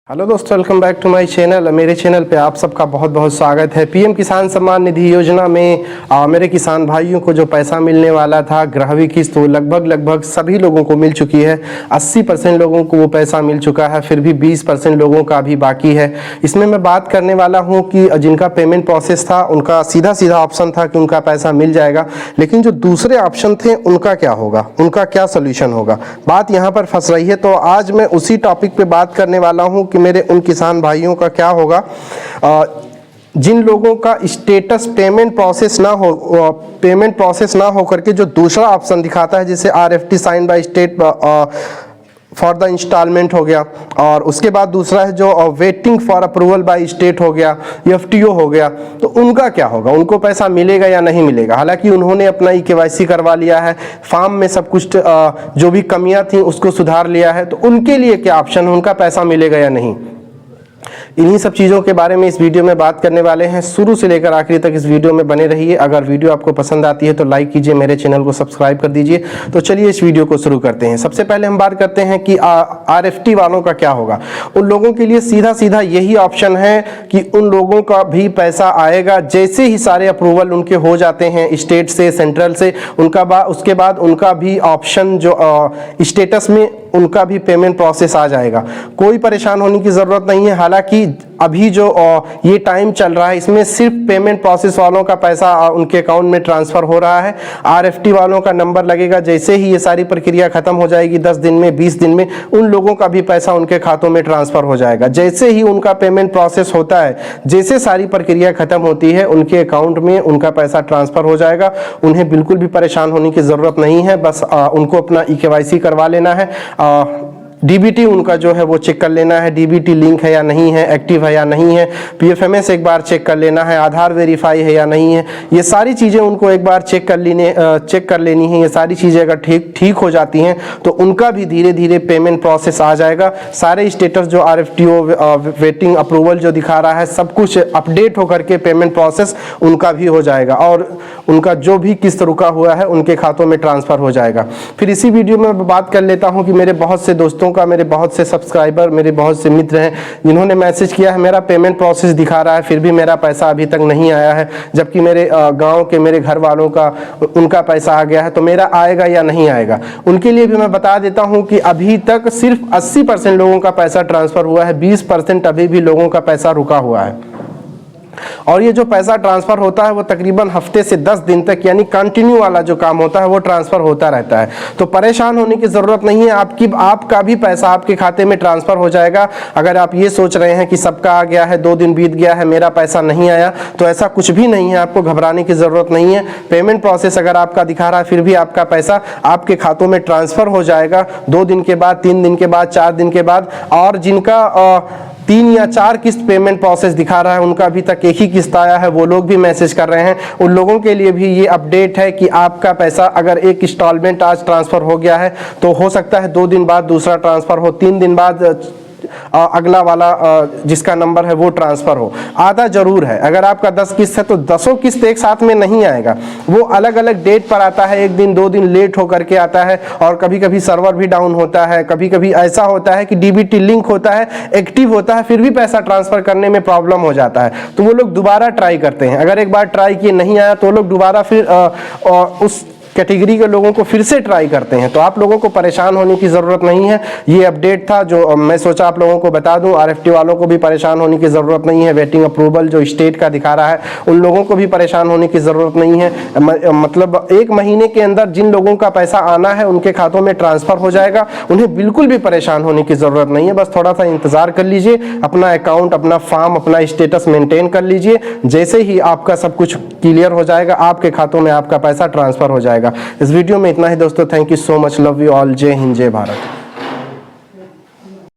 Hello दोस्तों, welcome back to my channel. मेरे channel पे आप सबका बहुत बहुत स्वागत है। पीएम किसान सम्मान निधि योजना में मेरे किसान भाइयों को जो पैसा मिलने वाला था ग्रहवी किस्त, वो लगभग सभी लोगों को मिल चुकी है। 80% लोगों को वो पैसा मिल चुका है, फिर भी 20% लोगों का भी बाकी है। इसमें मैं बात करने वाला हूँ कि जिनका पेमेंट प्रोसेस था उनका सीधा ऑप्शन था कि उनका पैसा मिल जाएगा, लेकिन जो दूसरे ऑप्शन थे उनका क्या होगा, उनका क्या सोल्यूशन होगा, बात यहाँ पर फंस रही है। तो आज मैं उसी टॉपिक पे बात करने वाला हूँ कि मेरे उन किसान भाइयों का क्या होगा जिन लोगों का स्टेटस पेमेंट प्रोसेस ना हो करके जो दूसरा ऑप्शन दिखाता है, जैसे RFT sign by state for the installment हो गया, और उसके बाद दूसरा है जो waiting for approval by state हो गया, FTO हो गया। तो उनका क्या होगा, उनको पैसा मिलेगा या नहीं मिलेगा? हालांकि उन्होंने अपना KYC करवा लिया है, फॉर्म में सब कुछ जो भी कमियां थी उसको सुधार लिया है, तो उनके लिए क्या ऑप्शन है, उनका पैसा मिलेगा या नहीं? इन्हीं सब चीज़ों के बारे में इस वीडियो में बात करने वाले हैं। शुरू से लेकर आखिरी तक इस वीडियो में बने रहिए। अगर वीडियो आपको पसंद आती है तो लाइक कीजिए, मेरे चैनल को सब्सक्राइब कर दीजिए। तो चलिए इस वीडियो को शुरू करते हैं। सबसे पहले हम बात करते हैं कि RFT वालों का क्या होगा। उन लोगों के लिए सीधा यही ऑप्शन है कि उन लोगों का भी पैसा आएगा जैसे ही सारे अप्रूवल उनके हो जाते हैं स्टेट से, सेंट्रल से, उसके बाद उनका भी ऑप्शन जो स्टेटस में उनका भी पेमेंट प्रोसेस आ जाएगा। कोई परेशान होने की ज़रूरत नहीं है। हालांकि अभी जो ये टाइम चल रहा है इसमें सिर्फ पेमेंट प्रोसेस वालों का पैसा उनके अकाउंट में ट्रांसफ़र हो रहा है। RFT वालों का नंबर लगेगा जैसे ही ये सारी प्रक्रिया खत्म हो जाएगी, 10 दिन में, 20 दिन में, उन लोगों का भी पैसा उनके खातों में ट्रांसफ़र हो जाएगा। जैसे ही उनका पेमेंट प्रोसेस होता है, जैसे सारी प्रक्रिया खत्म होती है, उनके अकाउंट में उनका पैसा ट्रांसफ़र हो जाएगा। उन्हें बिल्कुल भी परेशान होने की ज़रूरत नहीं है। बस उनको अपना KYC करवा लेना है, DBT उनका जो है वो चेक कर लेना है, DBT लिंक है या नहीं है, एक्टिव है या नहीं है, PFMS एक बार चेक कर लेना है, आधार वेरीफाई है या नहीं है। ये सारी चीज़ें उनको एक बार चेक कर लेनी है। ये सारी चीज़ें अगर ठीक हो जाती हैं तो उनका भी धीरे धीरे पेमेंट प्रोसेस आ जाएगा। सारे स्टेटस जो RFTO वेटिंग अप्रूवल जो दिखा रहा है सब कुछ अपडेट होकर के पेमेंट प्रोसेस उनका भी हो जाएगा, और उनका जो भी किस्त रुका हुआ है उनके खातों में ट्रांसफ़र हो जाएगा। फिर इसी वीडियो में बात कर लेता हूँ कि मेरे बहुत से दोस्तों का, मेरे बहुत से सब्सक्राइबर, मेरे बहुत से मित्र हैं जिन्होंने मैसेज किया है मेरा पेमेंट प्रोसेस दिखा रहा है फिर भी मेरा पैसा अभी तक नहीं आया है, जबकि मेरे गांव के मेरे घर वालों का उनका पैसा आ गया है, तो मेरा आएगा या नहीं आएगा? उनके लिए भी मैं बता देता हूं कि अभी तक सिर्फ 80% लोगों का पैसा ट्रांसफ़र हुआ है, 20% अभी भी लोगों का पैसा रुका हुआ है। और ये जो पैसा ट्रांसफ़र होता है वो तकरीबन हफ्ते से 10 दिन तक, यानी कंटिन्यू वाला जो काम होता है वो ट्रांसफ़र होता रहता है। तो परेशान होने की ज़रूरत नहीं है। आपका भी पैसा आपके खाते में ट्रांसफ़र हो जाएगा। अगर आप ये सोच रहे हैं कि सबका आ गया है, 2 दिन बीत गया है, मेरा पैसा नहीं आया, तो ऐसा कुछ भी नहीं है। आपको घबराने की ज़रूरत नहीं है। पेमेंट प्रोसेस अगर आपका दिखा रहा है फिर भी आपका पैसा आपके खातों में ट्रांसफ़र हो जाएगा 2 दिन के बाद, 3 दिन के बाद, 4 दिन के बाद। और जिनका 3 या 4 किस्त पेमेंट प्रोसेस दिखा रहा है उनका अभी तक एक ही किस्त आया है, वो लोग भी मैसेज कर रहे हैं। उन लोगों के लिए भी ये अपडेट है कि आपका पैसा अगर एक इंस्टॉलमेंट आज ट्रांसफ़र हो गया है तो हो सकता है 2 दिन बाद दूसरा ट्रांसफ़र हो, 3 दिन बाद अगला वाला जिसका नंबर है वो ट्रांसफ़र हो। आता जरूर है। अगर आपका 10 किस्त है तो 10 किस्त एक साथ में नहीं आएगा, वो अलग अलग डेट पर आता है, 1 दिन 2 दिन लेट होकर के आता है, और कभी कभी सर्वर भी डाउन होता है, कभी कभी ऐसा होता है कि DBT लिंक होता है, एक्टिव होता है, फिर भी पैसा ट्रांसफ़र करने में प्रॉब्लम हो जाता है, तो वो लोग दोबारा ट्राई करते हैं। अगर एक बार ट्राई किए नहीं आया तो वो लोग दोबारा फिर उस कैटेगरी के लोगों को फिर से ट्राई करते हैं। तो आप लोगों को परेशान होने की ज़रूरत नहीं है। ये अपडेट था जो मैं सोचा आप लोगों को बता दूं। RFT वालों को भी परेशान होने की ज़रूरत नहीं है। वेटिंग अप्रूवल जो स्टेट का दिखा रहा है उन लोगों को भी परेशान होने की ज़रूरत नहीं है। मतलब 1 महीने के अंदर जिन लोगों का पैसा आना है उनके खातों में ट्रांसफ़र हो जाएगा। उन्हें बिल्कुल भी परेशान होने की ज़रूरत नहीं है। बस थोड़ा सा इंतज़ार कर लीजिए, अपना अकाउंट, अपना फॉर्म, अपना स्टेटस मेंटेन कर लीजिए। जैसे ही आपका सब कुछ क्लियर हो जाएगा आपके खातों में आपका पैसा ट्रांसफ़र हो जाएगा। इस वीडियो में इतना ही दोस्तों। Thank you so much. Love you all. जय हिंद, जय भारत।